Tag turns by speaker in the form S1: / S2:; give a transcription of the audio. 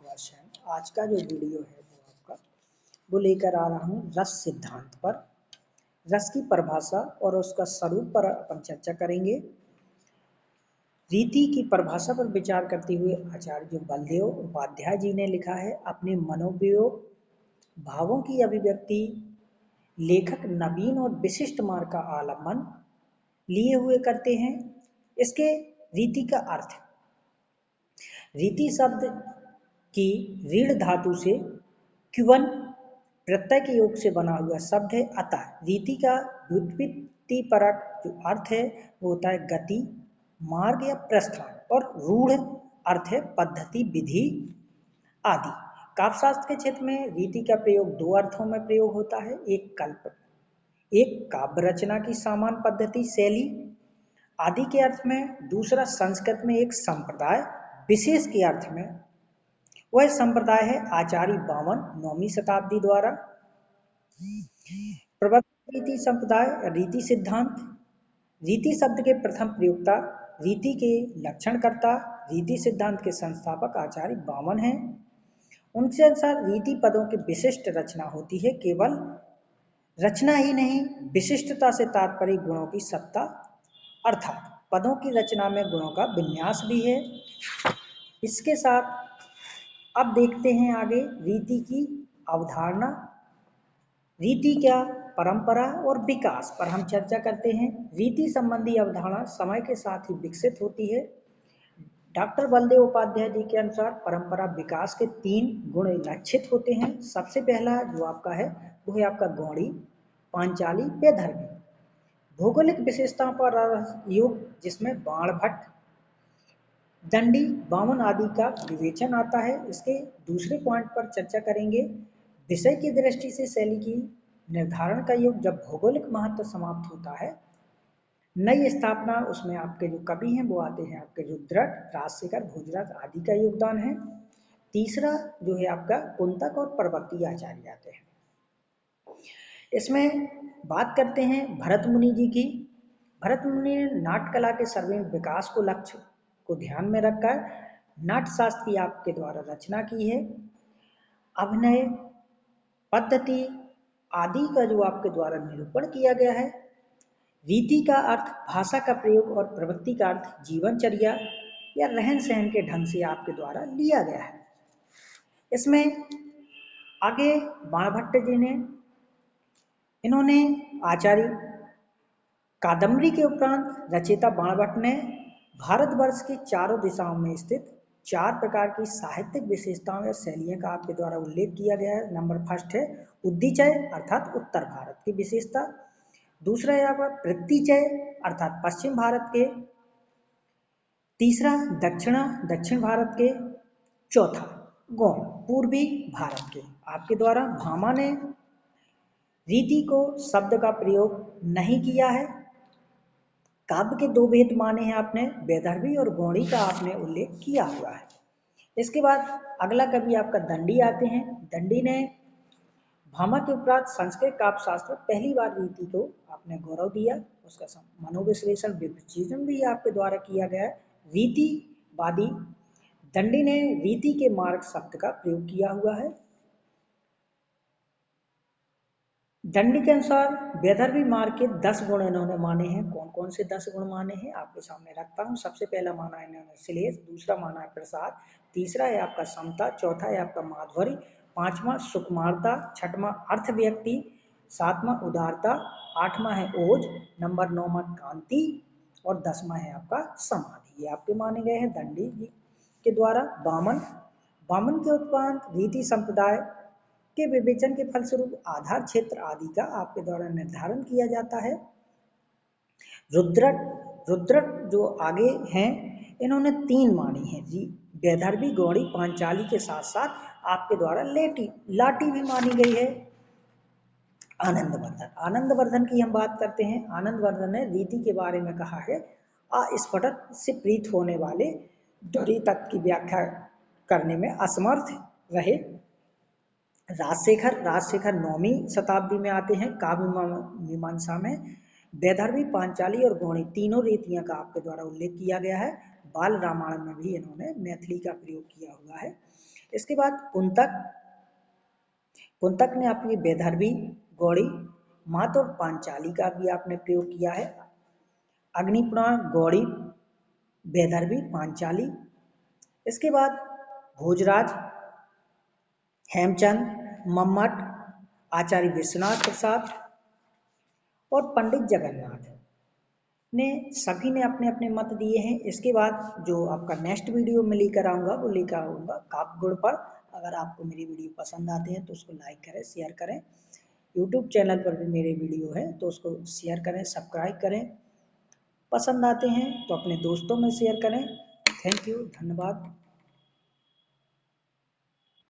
S1: भाषा। आज का जो वीडियो है वो लेकर आ रहा हूँ रस सिद्धांत पर। रस की परिभाषा और उसका स्वरूप पर अपन चर्चा करेंगे। रीति की परिभाषा पर विचार करते हुए आचार्य बलदेव उपाध्याय जी ने लिखा है, अपने मनोवियोग भावों की अभिव्यक्ति लेखक नवीन और विशिष्ट मार्ग का आलम्बन लिए हुए करते हैं। इसके रीति का अर्थ, रीति शब्द की रीढ़ धातु से क्युवन प्रत्यय के योग से बना हुआ शब्द है। अतः रीति का व्युत्पत्ति परक जो अर्थ है वो होता है गति, मार्ग या प्रस्थान, और रूढ़ अर्थ है पद्धति, विधि आदि। काव्यशास्त्र के क्षेत्र में रीति का प्रयोग दो अर्थों में प्रयोग होता है। एक काव्य रचना की सामान्य पद्धति, शैली आदि के अर्थ में, दूसरा संस्कृत में एक संप्रदाय विशेष के अर्थ में। वह संप्रदाय है आचार्य बामन 9वीं शताब्दी द्वारा प्रवर्तित रीति संप्रदाय। रीति सिद्धांत, रीति शब्द के प्रथम प्रयोक्ता, रीति के लक्षणकर्ता, रीति सिद्धांत के संस्थापक आचार्य बामन हैं। उनके अनुसार रीति पदों की विशिष्ट रचना होती है। केवल रचना ही नहीं, विशिष्टता से तात्पर्य गुणों की सत्ता, अर्थात पदों की रचना में गुणों का विन्यास भी है। इसके साथ अब देखते हैं आगे रीति की अवधारणा। रीति क्या, परंपरा और विकास पर हम चर्चा करते हैं। रीति संबंधी अवधारणा समय के साथ ही विकसित होती है। डॉक्टर बलदेव उपाध्याय जी के अनुसार परंपरा विकास के 3 गुण लक्षित होते हैं। सबसे पहला जो आपका है वो है आपका गौड़ी, पांचाली, वैदर्भी। भौगोलिक विशेषताओं पर योग, जिसमें बाणभट्ट, दंडी, वामन आदि का विवेचन आता है। इसके दूसरे पॉइंट पर चर्चा करेंगे। विषय की दृष्टि से शैली की निर्धारण का योग, जब भौगोलिक महत्व समाप्त होता है, नई स्थापना, उसमें आपके जो कवि हैं वो आते हैं आपके रुद्रट, राजशेखर, भोजराज आदि का योगदान है। तीसरा जो है आपका कुंतक और परवर्ती आचार्य आते हैं। इसमें बात करते हैं भरत मुनि जी की। भरत मुनि ने नाट्य कला के सर्वांगीण विकास को लक्ष्य को ध्यान में रखकर नाट्य शास्त्र की आपके द्वारा रचना की है। अभिनय पद्धति आदि का जो आपके द्वारा निरूपण किया गया है। रीति का अर्थ भाषा का प्रयोग और प्रवृत्ति का अर्थ जीवनचर्या या रहन सहन के ढंग से आपके द्वारा लिया गया है। इसमें आगे बाणभट्ट जी ने, इन्होंने आचार्य कादम्बरी के उपरांत रचयिता बाणभट्ट ने भारतवर्ष की चारों दिशाओं में स्थित 4 प्रकार की साहित्यिक विशेषताओं या शैलियों का आपके द्वारा उल्लेख किया गया है। नंबर फर्स्ट है उद्दीचय अर्थात उत्तर भारत की विशेषता। दूसरा है आपका पृथ्वीचय अर्थात पश्चिम भारत के। तीसरा दक्षिण भारत के। चौथा गौण पूर्वी भारत के। आपके द्वारा भामा ने रीति को शब्द का प्रयोग नहीं किया है। काव्य के 2 भेद माने हैं आपने, वैदर्भी और गौड़ी का आपने उल्लेख किया हुआ है। इसके बाद अगला कवि आपका दंडी आते हैं। दंडी ने भामा के उपरांत संस्कृत काव्य शास्त्र में पहली बार रीति को आपने गौरव दिया। उसका मनोविश्लेषण विवेचन भी आपके द्वारा किया गया है। रीतिवादी दंडी ने रीति के मार्ग शब्द का प्रयोग किया हुआ है। दंडी के अनुसार वैदर्भी मार्ग के 10 गुण इन्होंने माने हैं। कौन कौन से 10 गुण माने हैं आपके सामने रखता हूं। सबसे पहला माना है इन्होंने श्लेष, दूसरा माना है प्रसाद, तीसरा है आपका समता, चौथा है आपका माधुर्य, पांचवा सुकुमारता, छठवां अर्थ व्यक्ति, सातवां उदारता, आठवां है ओज, नंबर 9वां कांति और 10वां है आपका समाधि। ये आपके माने गए हैं दंडी जी के द्वारा। वामन के उत्पाद रीति संप्रदाय के विवेचन के फलस्वरूप आधार क्षेत्र आदि का आपके द्वारा निर्धारण किया जाता है। रुद्रट जो आगे हैं, इन्होंने 3 मानी है जी, वैदर्भी, गौड़ी, पांचाली के साथ साथ आपके द्वारा लाटी भी मानी गई है। आनंदवर्धन की हम बात करते हैं। आनंदवर्धन ने रीति के बारे में कहा है, अस्फुटत से प्रीत होने वाले ध्वनि तत्व की व्याख्या करने में असमर्थ रहे। राजशेखर 9वीं शताब्दी में आते हैं। काव्य मीमांसा में वैदर्भी, पांचाली और गौड़ी तीनों रीतियों का आपके द्वारा उल्लेख किया गया है। बाल रामायण में भी इन्होंने मैथिली का प्रयोग किया हुआ है। इसके बाद कुंतक ने अपनी वैदर्भी, गौड़ी, मात और पांचाली का भी आपने प्रयोग किया है। अग्निपुराण, गौड़ी, वैदर्भी, पांचाली। इसके बाद भोजराज, हेमचंद, मम्मट, आचार्य विश्वनाथ प्रसाद और पंडित जगन्नाथ ने सभी ने अपने अपने मत दिए हैं। इसके बाद जो आपका नेक्स्ट वीडियो में लेकर आऊँगा वो लेकर आऊँगा काव्य गुण पर। अगर आपको मेरी वीडियो पसंद आते हैं तो उसको लाइक करें, शेयर करें। यूट्यूब चैनल पर भी मेरे वीडियो है तो उसको शेयर करें, सब्सक्राइब करें। पसंद आते हैं तो अपने दोस्तों में शेयर करें। थैंक यू, धन्यवाद।